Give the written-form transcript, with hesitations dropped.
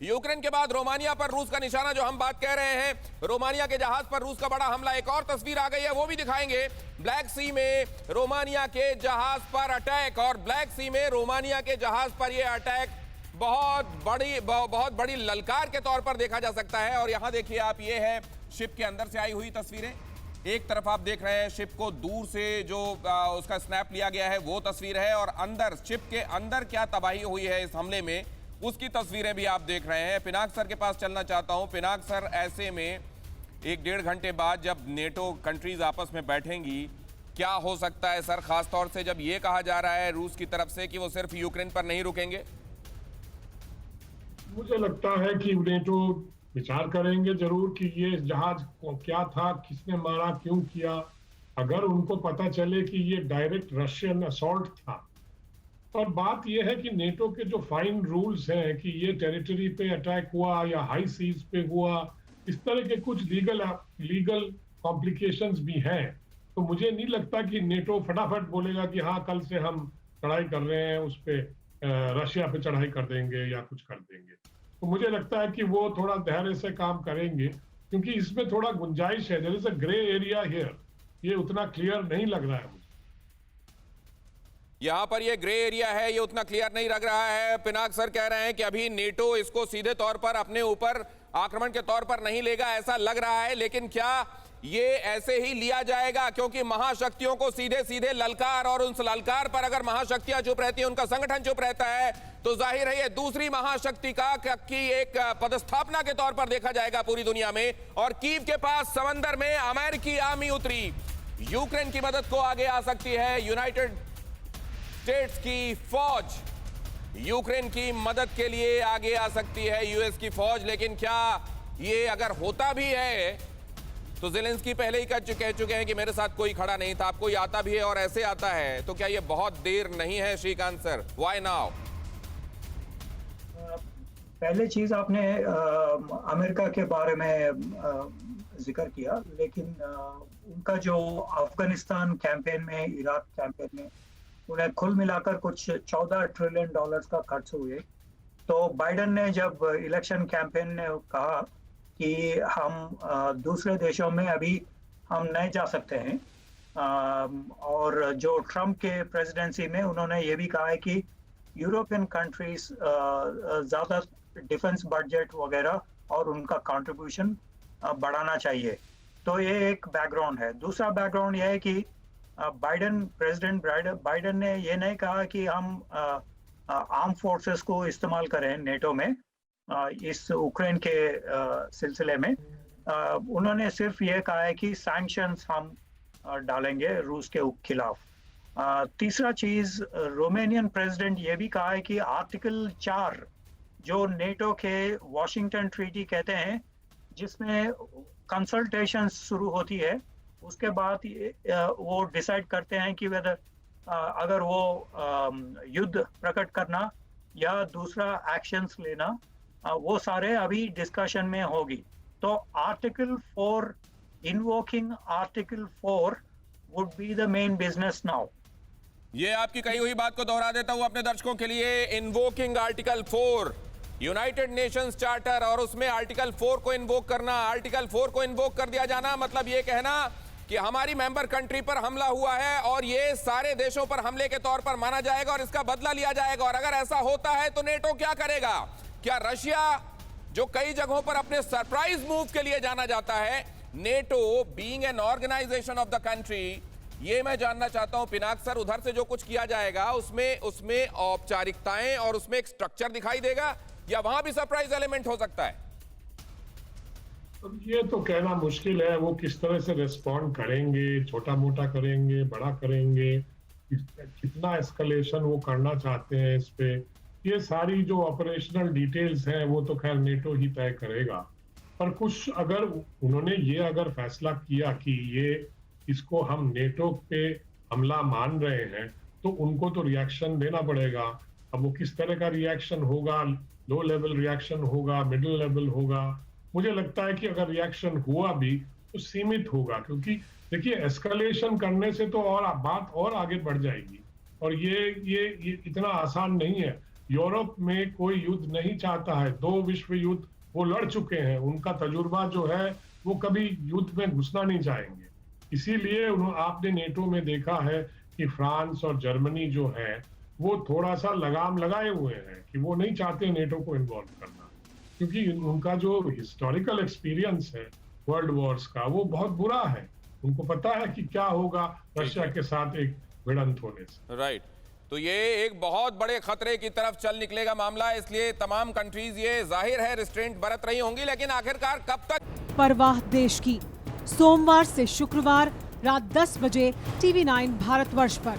Ukraine के बाद Romania पर रूस का निशाना जो हम बात कह रहे हैं, रोमानिया के जहाज पर रूस का बड़ा हमला। एक और तस्वीर आ गई है, वो भी दिखाएंगे। ब्लैक सी में रोमानिया के जहाज पर अटैक, और ब्लैक सी में रोमानिया के जहाज पर यह अटैक बहुत बड़ी ललकार के तौर पर देखा जा सकता है। और यहां देखिए आप, ये है शिप के अंदर से आई हुई तस्वीरें। एक तरफ आप देख रहे हैं शिप को दूर से जो उसका स्नैप लिया गया है वो तस्वीर है, और अंदर शिप के अंदर क्या तबाही हुई है इस हमले में उसकी तस्वीरें भी आप देख रहे हैं। पिनाक सर के पास चलना चाहता हूं। पिनाक सर, ऐसे में 1-1.5 घंटे बाद जब नेटो कंट्रीज आपस में बैठेंगी, क्या हो सकता है सर, खासतौर से जब ये कहा जा रहा है रूस की तरफ से कि वो सिर्फ यूक्रेन पर नहीं रुकेंगे? मुझे लगता है कि नेटो विचार करेंगे जरूर कि ये जहाज क्या था, किसने मारा, क्यों किया। अगर उनको पता चले कि ये डायरेक्ट रशियन असॉल्ट था, और बात ये है कि नेटो के जो फाइन रूल्स हैं कि ये टेरिटरी पे अटैक हुआ या हाई सीज पे हुआ, इस तरह के कुछ लीगल कॉम्प्लिकेशंस भी हैं। तो मुझे नहीं लगता कि नेटो फटाफट बोलेगा कि हाँ कल से हम चढ़ाई कर रहे हैं, उस पे रशिया पे चढ़ाई कर देंगे या कुछ कर देंगे। तो मुझे लगता है कि वो थोड़ा धैर्य से काम करेंगे, क्योंकि इसमें थोड़ा गुंजाइश है। There is a grey area here, ये उतना क्लियर नहीं लग रहा है मुझे। यहां पर ये ग्रे एरिया है, ये उतना क्लियर नहीं लग रहा है। पिनाक सर कह रहे हैं कि अभी नेटो इसको सीधे तौर पर अपने ऊपर आक्रमण के तौर पर नहीं लेगा, ऐसा लग रहा है। लेकिन क्या ये ऐसे ही लिया जाएगा? क्योंकि महाशक्तियों को सीधे सीधे ललकार, और उस ललकार पर अगर महाशक्तियां चुप रहती हैं, उनका संगठन चुप रहता है, तो जाहिर है ये दूसरी महाशक्ति की एक पदस्थापना के तौर पर देखा जाएगा पूरी दुनिया में। और कीव के पास समंदर में अमेरिकी आर्मी उतरी, यूक्रेन की मदद को आगे आ सकती है। यूनाइटेड स्टेट्स की फौज यूक्रेन की मदद के लिए आगे आ सकती है, यूएस की फौज। लेकिन क्या ये अगर होता भी है तो ज़ेलेंस्की पहले ही कह चुके हैं कि मेरे साथ कोई खड़ा नहीं था, अब कोई आता भी है और ऐसे आता है, तो क्या ये बहुत देर नहीं है श्रीकांत सर? Why now? पहले चीज आपने अमेरिका के बारे में जिक्र किया, लेकिन उनका जो अफगानिस्तान कैंपेन में, इराक कैंपेन में, उन्हें कुल मिलाकर कुछ $14 ट्रिलियन का खर्च हुए। तो बाइडेन ने जब इलेक्शन कैंपेन में कहा कि हम दूसरे देशों में अभी हम नहीं जा सकते हैं, और जो ट्रम्प के प्रेसिडेंसी में उन्होंने ये भी कहा है कि यूरोपियन कंट्रीज ज़्यादा डिफेंस बजट वगैरह और उनका कंट्रीब्यूशन बढ़ाना चाहिए। तो ये एक बैकग्राउंड है। दूसरा बैकग्राउंड ये है कि प्रेसिडेंट बाइडेन ने ये नहीं कहा कि हम आर्म फोर्सेस को इस्तेमाल करें नेटो में इस यूक्रेन के सिलसिले में। उन्होंने सिर्फ ये कहा है कि सैंक्शंस हम डालेंगे रूस के खिलाफ। तीसरा चीज, रोमानियन प्रेसिडेंट ये भी कहा है कि आर्टिकल 4 जो नेटो के वॉशिंगटन ट्रीटी कहते हैं, जिसमें कंसल्टेशन शुरू होती है, उसके बाद वो डिसाइड करते हैं कि वेदर अगर वो युद्ध प्रकट करना या दूसरा एक्शंस लेना, वो सारे अभी डिस्कशन में होगी। तो article 4, invoking article 4 would be the main business now. ये आपकी कही हुई बात को दोहरा देता हूं अपने दर्शकों के लिए। Invoking article 4, United Nations charter, और उसमें आर्टिकल 4 को इन्वोक करना। आर्टिकल 4 को इन्वोक कर दिया जाना मतलब ये कहना कि हमारी मेंबर कंट्री पर हमला हुआ है और ये सारे देशों पर हमले के तौर पर माना जाएगा और इसका बदला लिया जाएगा। और अगर ऐसा होता है तो नेटो क्या करेगा? क्या रशिया, जो कई जगहों पर अपने सरप्राइज मूव के लिए जाना जाता है, NATO being an organisation of the country, ये मैं जानना चाहता हूं पिनाक सर, उधर से जो कुछ किया जाएगा उसमें औपचारिकताएं और उसमें एक स्ट्रक्चर दिखाई देगा, या वहां भी सरप्राइज एलिमेंट हो सकता है? ये तो कहना मुश्किल है, वो किस तरह से रिस्पॉन्ड करेंगे, छोटा मोटा करेंगे, बड़ा करेंगे, कितना एस्केलेशन वो करना चाहते हैं इस पे, ये सारी जो ऑपरेशनल डिटेल्स हैं वो तो खैर नेटो ही तय करेगा। पर कुछ अगर उन्होंने ये अगर फैसला किया कि ये इसको हम नेटो पे हमला मान रहे हैं, तो उनको तो रिएक्शन देना पड़ेगा। अब वो किस तरह का रिएक्शन होगा, लो लेवल रिएक्शन होगा, मिडिल लेवल होगा, मुझे लगता है कि अगर रिएक्शन हुआ भी तो सीमित होगा, क्योंकि देखिए एस्केलेशन करने से तो और बात और आगे बढ़ जाएगी, और ये इतना आसान नहीं है। यूरोप में कोई युद्ध नहीं चाहता है। 2 विश्व युद्ध वो लड़ चुके हैं, उनका तजुर्बा जो है वो कभी युद्ध में घुसना नहीं चाहेंगे। इसीलिए आपने नेटो में देखा है कि फ्रांस और जर्मनी जो है वो थोड़ा सा लगाम लगाए हुए हैं कि वो नहीं चाहते नेटो को इन्वॉल्व करना, क्योंकि उनका जो हिस्टोरिकल एक्सपीरियंस है वर्ल्ड वॉर्स का वो बहुत बुरा है। उनको पता है कि क्या होगा रशिया के साथ एक भिड़ंत होने से। राइट, तो ये एक बहुत बड़े खतरे की तरफ चल निकलेगा मामला, इसलिए तमाम कंट्रीज ये जाहिर है रिस्ट्रेंट बरत रही होंगी, लेकिन आखिरकार कब तक? परवाह देश की, सोमवार से शुक्रवार रात 10 बजे TV9 भारतवर्ष पर।